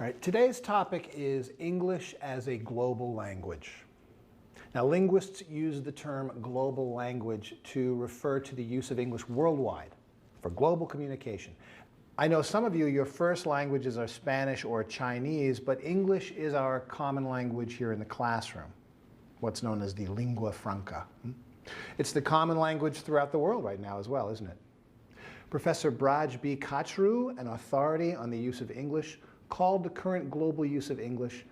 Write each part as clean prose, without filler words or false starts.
All right, today's topic is English as a global language. Now, linguists use the term global language to refer to the use of English worldwide for global communication. I know some of you, your first languages are Spanish or Chinese, but English is our common language here in the classroom, what's known as the lingua franca. It's the common language throughout the world right now as well, isn't it? Professor Braj B. Kachru, an authority on the use of English, called the current global use of English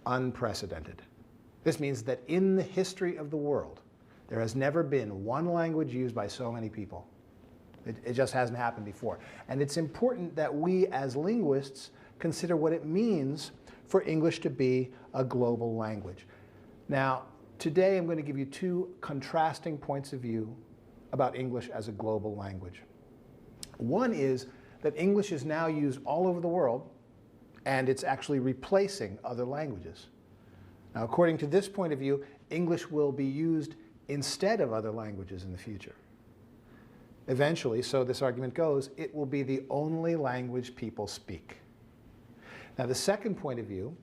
unprecedented. This means that in the history of the world, there has never been one language used by so many people. It just hasn't happened before. And it's important that we as linguists consider what it means for English to be a global language. Now, today I'm going to give you two contrasting points of view about English as a global language. One is that English is now used all over the world, and it's actually replacing other languages. Now, according to this point of view, English will be used instead of other languages in the future. Eventually, so this argument goes, it will be the only language people speak. Now, the second point of view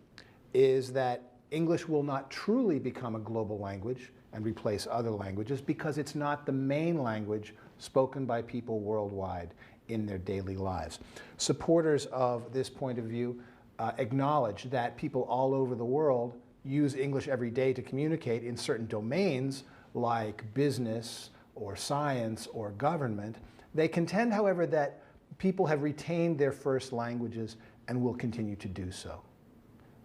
is that English will not truly become a global language and replace other languages because it's not the main language spoken by people worldwide in their daily lives. Supporters of this point of view acknowledge that people all over the world use English every day to communicate in certain domains like business or science or government. They contend, however, that people have retained their first languages and will continue to do so.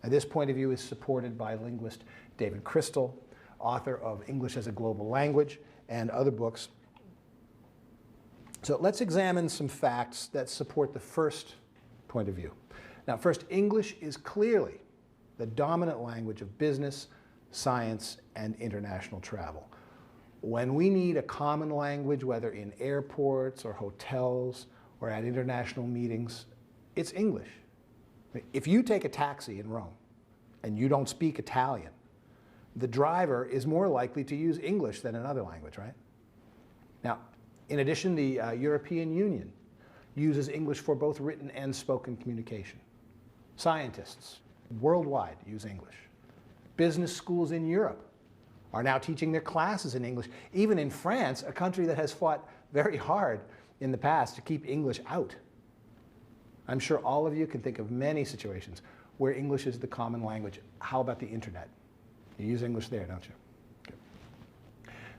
And this point of view is supported by linguist David Crystal, author of English as a Global Language and other books. So let's examine some facts that support the first point of view. Now, first, English is clearly the dominant language of business, science, and international travel. When we need a common language, whether in airports or hotels or at international meetings, it's English. If you take a taxi in Rome and you don't speak Italian, the driver is more likely to use English than another language, right? Now, in addition, the European Union uses English for both written and spoken communication. Scientists worldwide use English. Business schools in Europe are now teaching their classes in English. Even in France, a country that has fought very hard in the past to keep English out. I'm sure all of you can think of many situations where English is the common language. How about the internet? You use English there, don't you? Okay.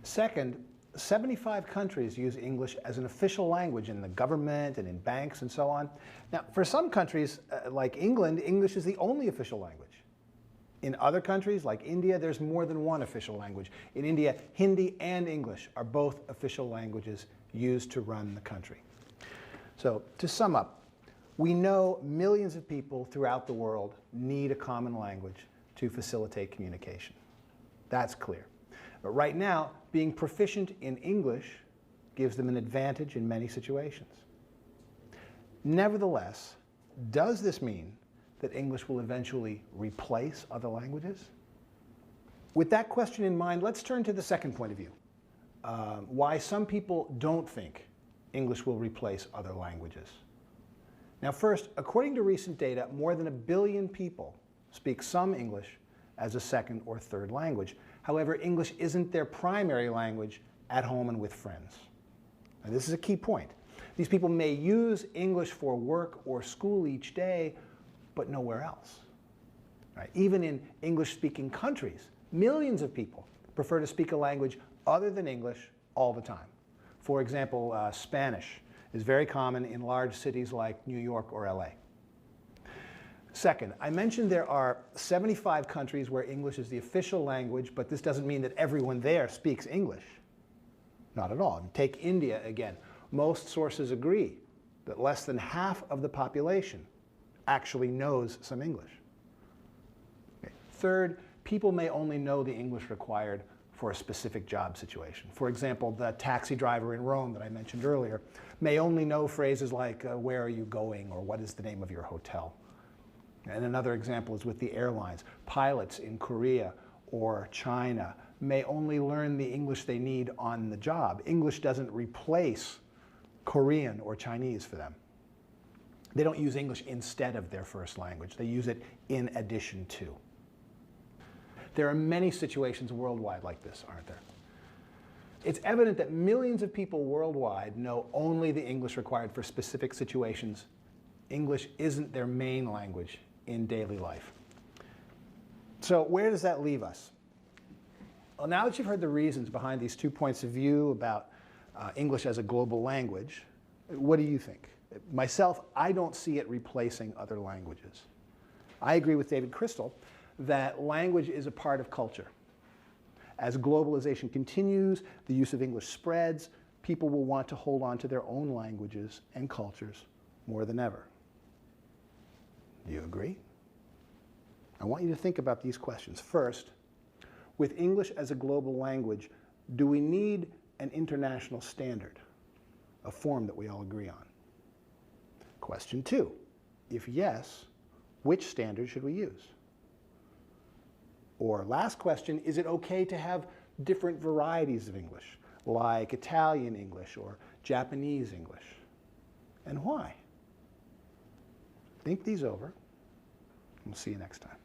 Second, 75 countries use English as an official language in the government and in banks and so on. Now, for some countries, like England, English is the only official language. In other countries, like India, there's more than one official language. In India, Hindi and English are both official languages used to run the country. So, to sum up, we know millions of people throughout the world need a common language to facilitate communication. That's clear. But right now, being proficient in English gives them an advantage in many situations. Nevertheless, does this mean that English will eventually replace other languages? With that question in mind, let's turn to the second point of view. Why some people don't think English will replace other languages. Now first, according to recent data, more than 1 billion people speak some English as a second or third language. However, English isn't their primary language at home and with friends. And this is a key point. These people may use English for work or school each day, but nowhere else. Right? Even in English-speaking countries, millions of people prefer to speak a language other than English all the time. For example, Spanish is very common in large cities like New York or LA. Second, I mentioned there are 75 countries where English is the official language, but this doesn't mean that everyone there speaks English. Not at all. Take India again. Most sources agree that less than half of the population actually knows some English. Okay. Third, people may only know the English required for a specific job situation. For example, the taxi driver in Rome that I mentioned earlier may only know phrases like, where are you going, or what is the name of your hotel? And another example is with the airlines. Pilots in Korea or China may only learn the English they need on the job. English doesn't replace Korean or Chinese for them. They don't use English instead of their first language. They use it in addition to. There are many situations worldwide like this, aren't there? It's evident that millions of people worldwide know only the English required for specific situations. English isn't their main language in daily life. So where does that leave us? Well, now that you've heard the reasons behind these 2 points of view about English as a global language, what do you think? Myself, I don't see it replacing other languages. I agree with David Crystal that language is a part of culture. As globalization continues, the use of English spreads, people will want to hold on to their own languages and cultures more than ever. Do you agree? I want you to think about these questions. First, with English as a global language, do we need an international standard, a form that we all agree on? Question 2, if yes, which standard should we use? Or last question, is it okay to have different varieties of English, like Italian English or Japanese English? And why? Think these over. We'll see you next time.